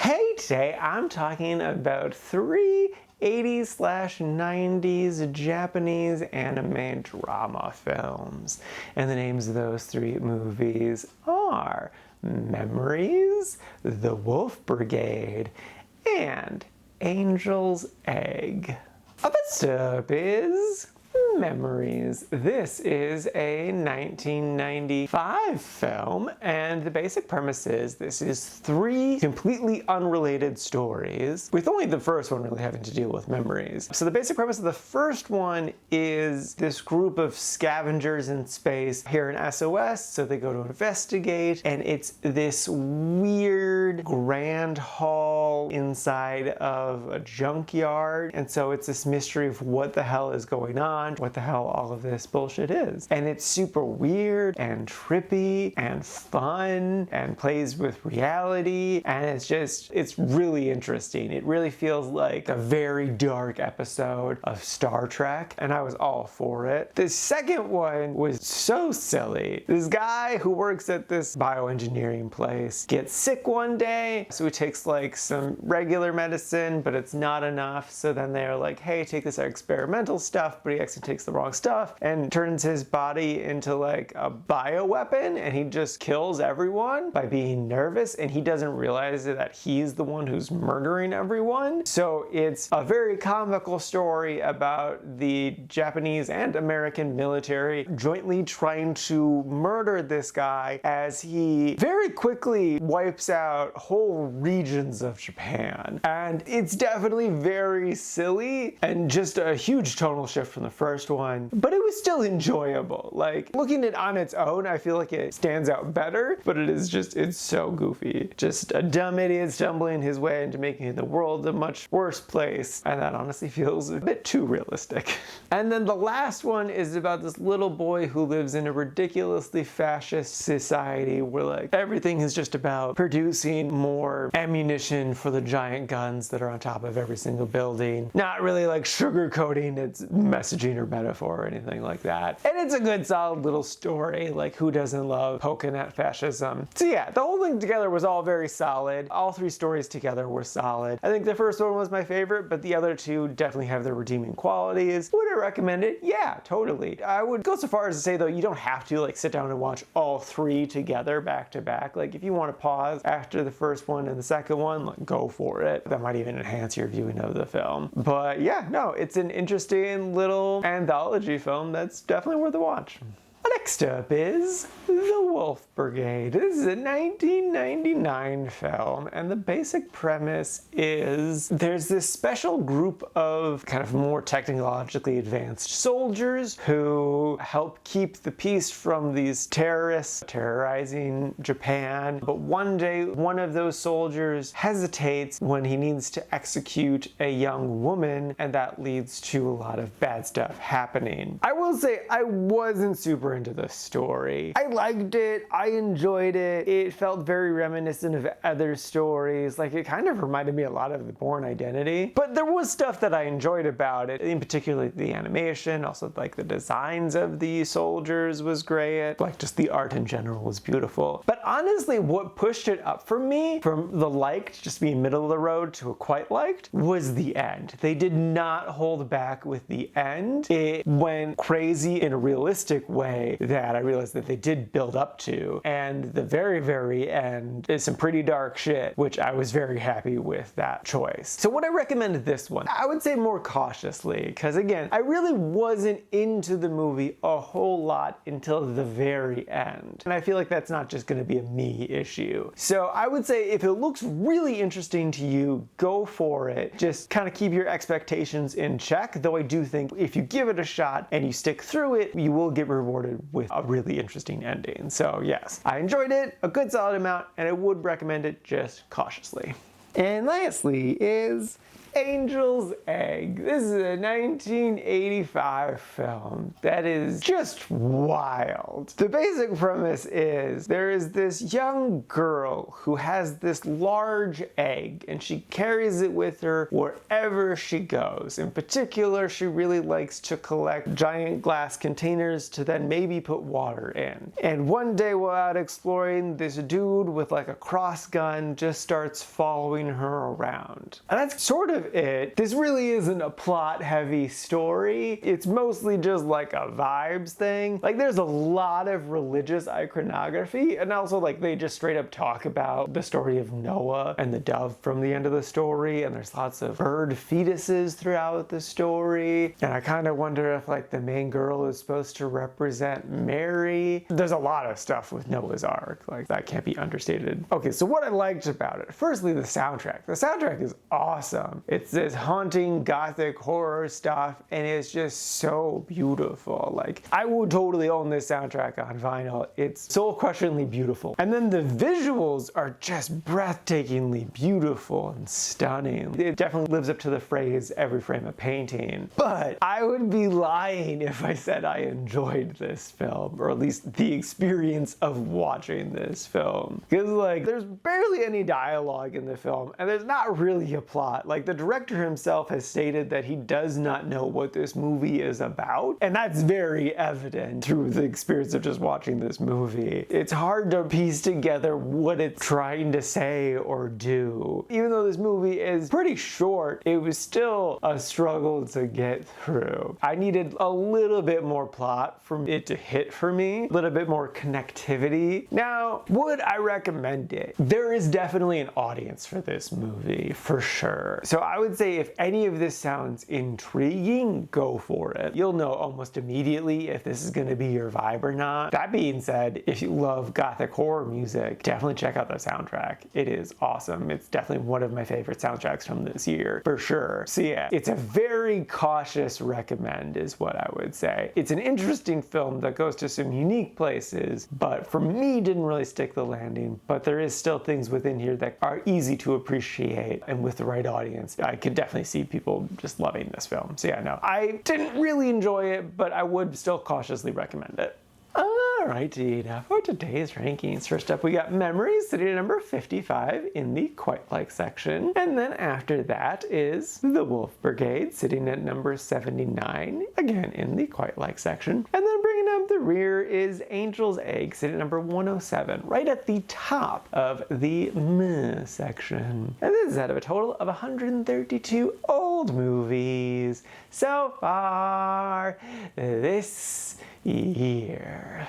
Hey, today I'm talking about three 80s/90s Japanese anime drama films. And the names of those three movies are Memories, The Wolf Brigade, and Angel's Egg. First up is Memories. This is a 1995 film, and the basic premise is this is three completely unrelated stories, with only the first one really having to deal with memories. So the basic premise of the first one is this group of scavengers in space hear an SOS, so they go to investigate, and it's this weird grand hall inside of a junkyard, and so it's this mystery of what the hell is going on, what the hell all of this bullshit is. And it's super weird and trippy and fun and plays with reality, and it's really interesting. It really feels like a very dark episode of Star Trek, and I was all for it. The second one was so silly. This guy who works at this bioengineering place gets sick one day, so he takes like some regular medicine, but it's not enough, so then they're like, hey, take this experimental stuff, but he accidentally takes the wrong stuff and turns his body into like a bioweapon, and he just kills everyone by being nervous, and he doesn't realize that he's the one who's murdering everyone. So it's a very comical story about the Japanese and American military jointly trying to murder this guy as he very quickly wipes out whole regions of Japan. And it's definitely very silly and just a huge tonal shift from the first one, but it was still enjoyable. Like, looking at it on its own, I feel like it stands out better, but it's so goofy. Just a dumb idiot stumbling his way into making the world a much worse place, and that honestly feels a bit too realistic. And then the last one is about this little boy who lives in a ridiculously fascist society where like everything is just about producing more ammunition for the giant guns that are on top of every single building. Not really like sugarcoating its messaging or metaphor or anything like that. And it's a good solid little story. Like, who doesn't love poking at fascism? So yeah, the whole thing together was all very solid. All three stories together were solid. I think the first one was my favorite, but the other two definitely have their redeeming qualities. Would I recommend it? Yeah, totally. I would go so far as to say though, you don't have to like sit down and watch all three together back to back. Like, if you want to pause after the first one and the second one, like, go for it. That might even enhance your viewing of the film. But yeah, no, it's an interesting little anthology film that's definitely worth a watch. Next up is The Wolf Brigade. This is a 1999 film, and the basic premise is there's this special group of kind of more technologically advanced soldiers who help keep the peace from these terrorists terrorizing Japan. But one day, one of those soldiers hesitates when he needs to execute a young woman, and that leads to a lot of bad stuff happening. I will say I wasn't super into the story. I liked it, I enjoyed it, it felt very reminiscent of other stories, like it kind of reminded me a lot of The Bourne Identity, but there was stuff that I enjoyed about it, in particular the animation, also like the designs of the soldiers was great, like just the art in general was beautiful. But honestly, what pushed it up for me from the liked, just being middle of the road, to a quite liked, was the end. They did not hold back with the end. It went crazy in a realistic way that I realized that they did build up to, and the very, very end is some pretty dark shit, which I was very happy with that choice. So would I recommend this one? I would say more cautiously, because again, I really wasn't into the movie a whole lot until the very end, and I feel like that's not just going to be a me issue. So I would say if it looks really interesting to you, go for it. Just kind of keep your expectations in check, though I do think if you give it a shot and you stick through it, you will get rewarded with a really interesting ending. So yes, I enjoyed it a good solid amount, and I would recommend it, just cautiously. And lastly is Angel's Egg. This is a 1985 film that is just wild. The basic premise is there is this young girl who has this large egg and she carries it with her wherever she goes. In particular, she really likes to collect giant glass containers to then maybe put water in. And one day while out exploring, this dude with like a cross gun just starts following her around. And that's sort of it. This really isn't a plot-heavy story. It's mostly just like a vibes thing. Like there's a lot of religious iconography, and also like they just straight up talk about the story of Noah and the dove from the end of the story, and there's lots of bird fetuses throughout the story. And I kind of wonder if like the main girl is supposed to represent Mary. There's a lot of stuff with Noah's Ark, like that can't be understated. Okay, so what I liked about it, firstly the soundtrack. The soundtrack is awesome. It's this haunting gothic horror stuff and it's just so beautiful. Like I would totally own this soundtrack on vinyl. It's soul-crushingly beautiful. And then the visuals are just breathtakingly beautiful and stunning. It definitely lives up to the phrase every frame a painting. But I would be lying if I said I enjoyed this film, or at least the experience of watching this film. Because like there's barely any dialogue in the film and there's not really a plot. Like the director himself has stated that he does not know what this movie is about, and that's very evident through the experience of just watching this movie. It's hard to piece together what it's trying to say or do. Even though this movie is pretty short, it was still a struggle to get through. I needed a little bit more plot for it to hit for me, a little bit more connectivity. Now, would I recommend it? There is definitely an audience for this movie, for sure. So I would say if any of this sounds intriguing, go for it. You'll know almost immediately if this is going to be your vibe or not. That being said, if you love gothic horror music, definitely check out the soundtrack. It is awesome. It's definitely one of my favorite soundtracks from this year, for sure. So yeah, it's a very cautious recommend is what I would say. It's an interesting film that goes to some unique places, but for me didn't really stick the landing, but there is still things within here that are easy to appreciate, and with the right audience, I could definitely see people just loving this film. So yeah, no, I didn't really enjoy it, but I would still cautiously recommend it. Alrighty, now for today's rankings. First up, we got Memories sitting at number 55 in the Quite Like section. And then after that is The Wolf Brigade sitting at number 79, again in the Quite Like section. And then bringing up the rear is Angel's Egg sitting at number 107, right at the top of the meh section. And this is out of a total of 132 old movies so far this year.